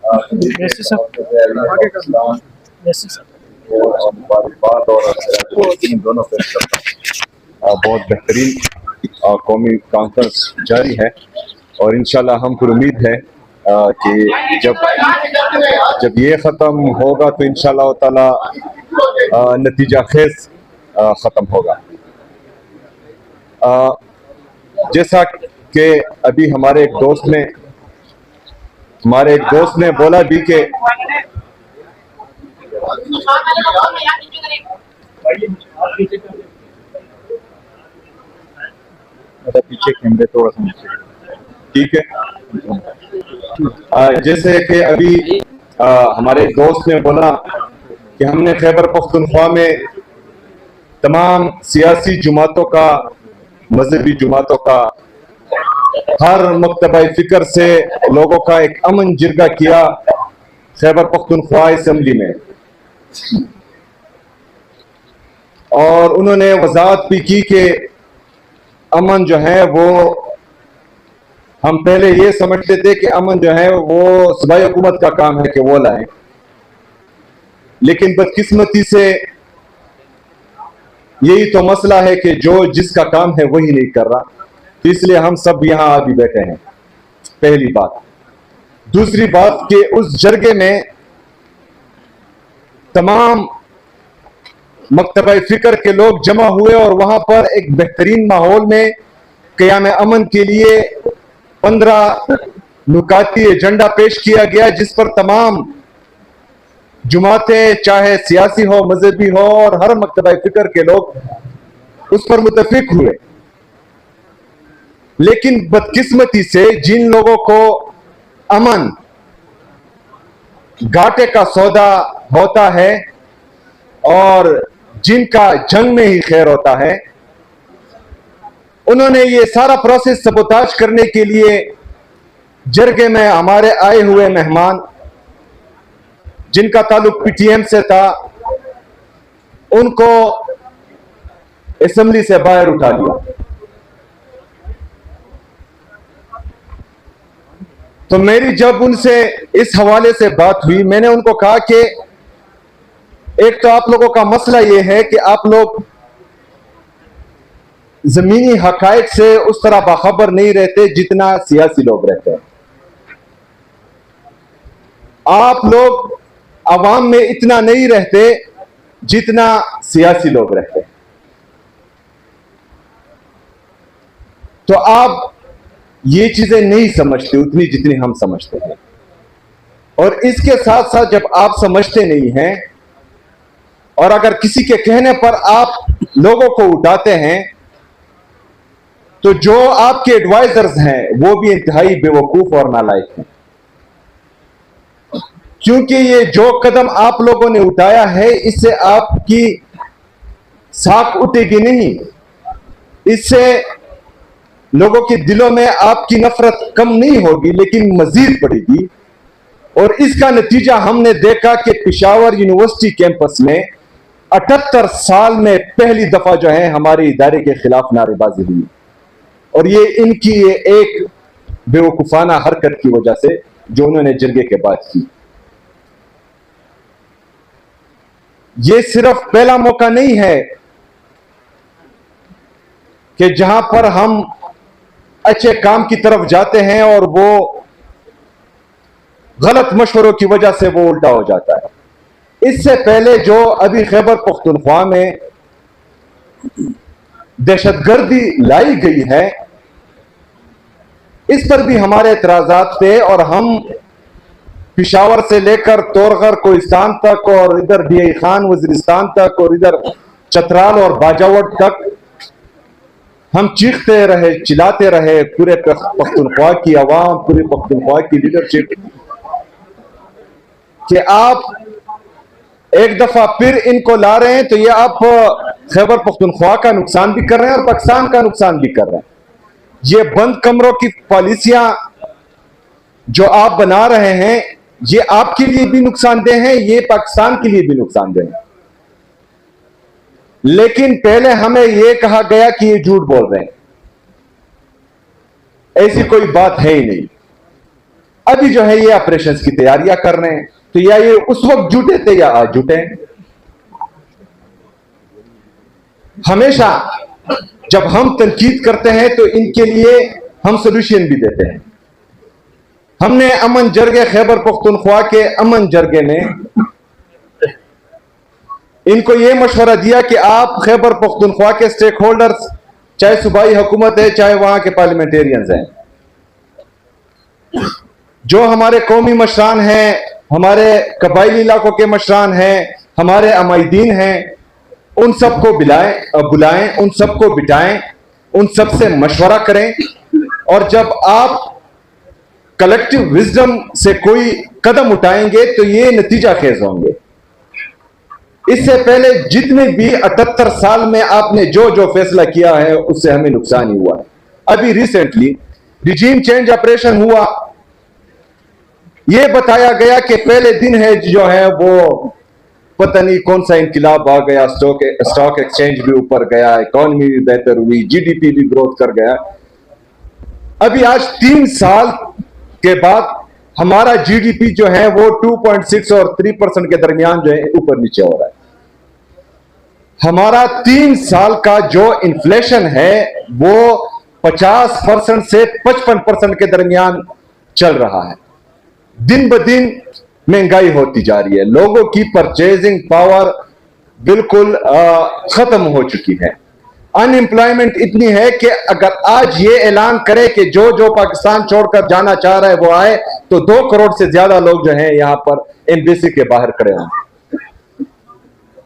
वैसे सब आगे करना वैसे सब मुबारकबाद और दोनों पेश करता हूं। बहुत बेहतरीन कौमी कॉन्फ्रेंस जारी है और इंशाल्लाह हम पर उम्मीद है कि जब ये ख़त्म होगा तो इंशाल्लाह ताला नतीजा खेज ख़त्म होगा। जैसा कि अभी हमारे एक दोस्त ने बोला भी कि पीछे कैमरे थोड़ा सा ठीक है। जैसे कि अभी हमारे दोस्त ने बोला कि हमने खैबर पख्तूनख्वा में तमाम सियासी जमातों का, मजहबी जमातों का, हर मकतबा फिक्र से लोगों का एक अमन जिरगा किया खैबर पख्तूनख्वा असेंबली में, और उन्होंने वजाहत भी की कि अमन जो है वो हम पहले ये समझते थे कि अमन जो है वो सूबाई हुकूमत का काम है कि वो लाए, लेकिन बदकिस्मती से यही तो मसला है कि जो जिसका काम है वही नहीं कर रहा, तो इसलिए हम सब यहां आ भी बैठे हैं। पहली बात। दूसरी बात कि उस जरगे में तमाम मकतबा फिक्र के लोग जमा हुए और वहां पर एक बेहतरीन माहौल में क़याम अमन के लिए 15 नुकाती एजेंडा पेश किया गया, जिस पर तमाम जुमातें, चाहे सियासी हो, मजहबी हो, और हर मकतबा फिक्र के लोग उस पर मुतफिक हुए। लेकिन बदकिस्मती से जिन लोगों को अमन घाटे का सौदा होता है और जिनका जंग में ही खैर होता है, उन्होंने ये सारा प्रोसेस सबोताज करने के लिए जरगे में हमारे आए हुए मेहमान जिनका ताल्लुक पीटीएम से था, उनको असेंबली से बाहर उठा दिया। तो मेरी जब उनसे इस हवाले से बात हुई, मैंने उनको कहा कि एक तो आप लोगों का मसला यह है कि आप लोग जमीनी हकायक से उस तरह बाखबर नहीं रहते जितना सियासी लोग रहते हैं। आप लोग अवाम में इतना नहीं रहते जितना सियासी लोग रहते हैं। तो आप ये चीजें नहीं समझते उतनी जितनी हम समझते हैं, और इसके साथ साथ जब आप समझते नहीं हैं और अगर किसी के कहने पर आप लोगों को उठाते हैं, तो जो आपके एडवाइजर्स हैं वो भी इंतहाई बेवकूफ और नालायक हैं, क्योंकि ये जो कदम आप लोगों ने उठाया है इससे आपकी साख उठेगी नहीं, इससे लोगों के दिलों में आपकी नफरत कम नहीं होगी लेकिन मजीद बढ़ेगी। और इसका नतीजा हमने देखा कि पेशावर यूनिवर्सिटी कैंपस में 78 साल में पहली दफा जो है हमारे इदारे के खिलाफ नारेबाजी हुई, और ये इनकी ये एक बेवकूफाना हरकत की वजह से जो उन्होंने जरगे के बाद की। ये सिर्फ पहला मौका नहीं है कि जहां पर हम अच्छे काम की तरफ जाते हैं और वो गलत मशवरों की वजह से वो उल्टा हो जाता है। इससे पहले जो अभी खैबर पख्तूनख्वा में दहशतगर्दी लाई गई है, इस पर भी हमारे एतराजात थे, और हम पिशावर से लेकर तोरगर कोहिस्तान तक और इधर डीआई खान वजीरिस्तान तक और इधर चतराल और बाजावट तक हम चीखते रहे, चिल्लाते रहे, पूरे पख्तूनख्वा की आवाम, पूरे पख्तूनख्वा की लीडरशिप, कि आप एक दफा फिर इनको ला रहे हैं तो ये आप खैबर पख्तूनख्वा का नुकसान भी कर रहे हैं और पाकिस्तान का नुकसान भी कर रहे हैं। ये बंद कमरों की पॉलिसियां जो आप बना रहे हैं, ये आपके लिए भी नुकसानदेह है, ये पाकिस्तान के लिए भी नुकसानदेह है। लेकिन पहले हमें यह कहा गया कि ये झूठ बोल रहे हैं, ऐसी कोई बात है ही नहीं। अभी जो है ये ऑपरेशन की तैयारियां कर रहे हैं। तो या ये उस वक्त जुटे थे या आज जुटे। हमेशा जब हम तनकीद करते हैं तो इनके लिए हम सोल्यूशन भी देते हैं। हमने अमन जरगे खैबर पख्तूनख्वा के अमन जरगे में इनको यह मशवरा दिया कि आप खैबर पख्तूनख्वा के स्टेक होल्डर्स, चाहे सूबाई हुकूमत है चाहे वहां के पार्लियामेंटेरियंस हैं, जो हमारे कौमी मशरान हैं, हमारे कबायली इलाकों के मशरान हैं, हमारे अमायदीन हैं, उन सबको बुलाएं, उन सबको बिठाएं, उन सबसे मशवरा करें। और जब आप कलेक्टिव विजडम से कोई कदम उठाएंगे तो ये नतीजा खेज होंगे। इससे पहले जितने भी 78 साल में आपने जो जो फैसला किया है उससे हमें नुकसान ही हुआ है। अभी रिसेंटली रिजीम चेंज ऑपरेशन हुआ, यह बताया गया कि पहले दिन है जो है वो पता नहीं कौन सा इनकलाब आ गया, स्टॉक एक्सचेंज भी ऊपर गया, इकोनॉमी भी बेहतर हुई, जीडीपी भी ग्रोथ कर गया। अभी आज 3 साल के बाद हमारा जीडीपी जो है वो 2.6 और 3% के दरमियान जो है ऊपर नीचे हो रहा है। हमारा 3 साल का जो इन्फ्लेशन है वो 50% से 55% के दरमियान चल रहा है। दिन ब दिन महंगाई होती जा रही है, लोगों की परचेजिंग पावर बिल्कुल खत्म हो चुकी है। अनएम्प्लॉयमेंट इतनी है कि अगर आज ये ऐलान करे कि जो जो पाकिस्तान छोड़कर जाना चाह रहा है वो आए, तो 2 करोड़ से ज्यादा लोग जो हैं यहां पर एम्बेसी के बाहर खड़े होंगे।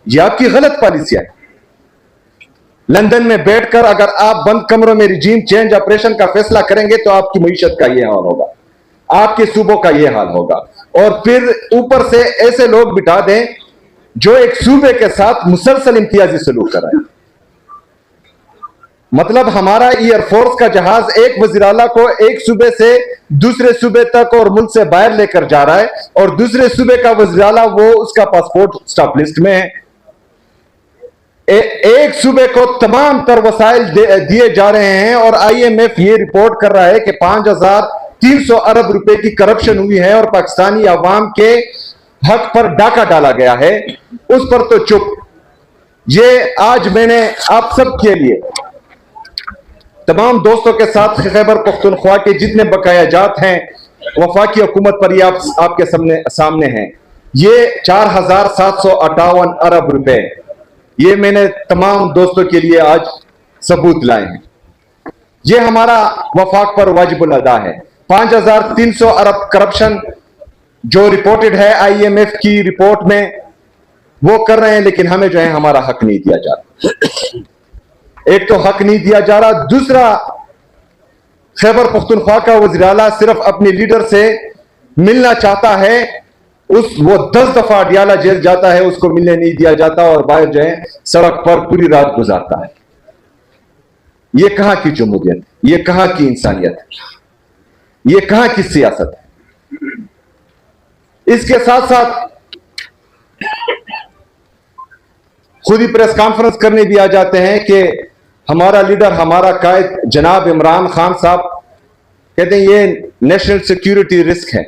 ये आपकी गलत पॉलिसी है। लंदन में बैठकर अगर आप बंद कमरों में रिजीम चेंज ऑपरेशन का फैसला करेंगे तो आपकी मईशत का यह हाल होगा, आपके सूबों का यह हाल होगा। और फिर ऊपर से ऐसे लोग बिठा दें जो एक सूबे के साथ मुसलसल इम्तियाजी सलूक कर रहे हैं। मतलब हमारा एयरफोर्स का जहाज एक वज़ीर-ए-आला को एक सूबे से दूसरे सूबे तक और मुल्क से बाहर लेकर जा रहा है, और दूसरे सूबे का वज़ीर-ए-आला वो उसका पासपोर्ट स्टॉप लिस्ट में है। एक सूबे को तमाम तर वसाइल दिए जा रहे हैं, और IMF ये रिपोर्ट कर रहा है कि 5300 अरब रुपए की करप्शन हुई है और पाकिस्तानी अवाम के हक पर डाका डाला गया है। उस पर तो चुप। ये आज मैंने आप सब के लिए तमाम दोस्तों के साथ खैबर पख्तूनख्वा के जितने बकाया जात हैं वफाकी हुकूमत पर ये आपके सामने हैं। ये 4758 अरब रुपए ये मैंने तमाम दोस्तों के लिए आज सबूत लाए हैं। ये हमारा वफाक पर वाजिबुल अदा है। 5300 अरब करप्शन जो रिपोर्टेड है IMF की रिपोर्ट में वो कर रहे हैं, लेकिन हमें जो है हमारा हक नहीं दिया जा रहा। एक तो हक नहीं दिया जा रहा, दूसरा खैबर पख्तूनख्वा का वज़ीर-ए-आला सिर्फ अपने लीडर से मिलना चाहता है, वो 10 दफा अडियाला जेल जाता है, उसको मिलने नहीं दिया जाता और बाहर जो है सड़क पर पूरी रात गुजारता है। ये कहां की जमहूरियत, ये कहां की इंसानियत, ये कहां की सियासत है। इसके साथ साथ खुद ही प्रेस कॉन्फ्रेंस करने भी आ जाते हैं कि हमारा लीडर, हमारा कायद जनाब इमरान खान साहब कहते हैं ये नेशनल सिक्योरिटी रिस्क है।